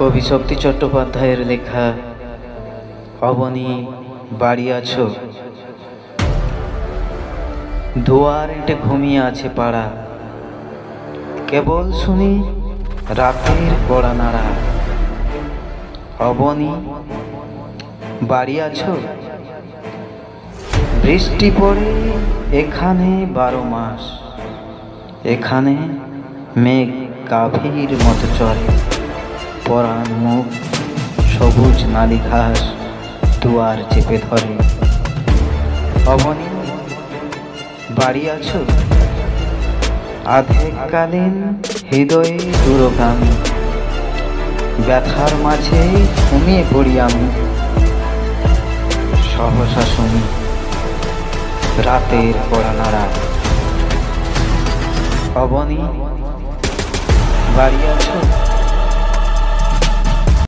কবি শক্তি চট্টোপাধ্যায়ের লেখা অবনী বাড়ি আছো। দুয়ার এঁটে ঘুমিয়ে আছে পাড়া, কেবল শুনি রাতের কড়া নাড়া। অবনী বাড়ি আছো। বৃষ্টি পড়ে এখানে 12 মাস, এখানে মেঘ গাভীর মতো চড়ে। পরাণ মুখ সবুজ নালি ঘাস দুয়ার চেপে ধরে। অবনী বাড়ি আছো। আধেককালীন হৃদয়ে দূরগামী, ব্যথার মাঝে ঘুমিয়ে পড়ি আমি। সহসা শুনি রাতের কড়া নাড়া। অবনী বাড়ি আছো।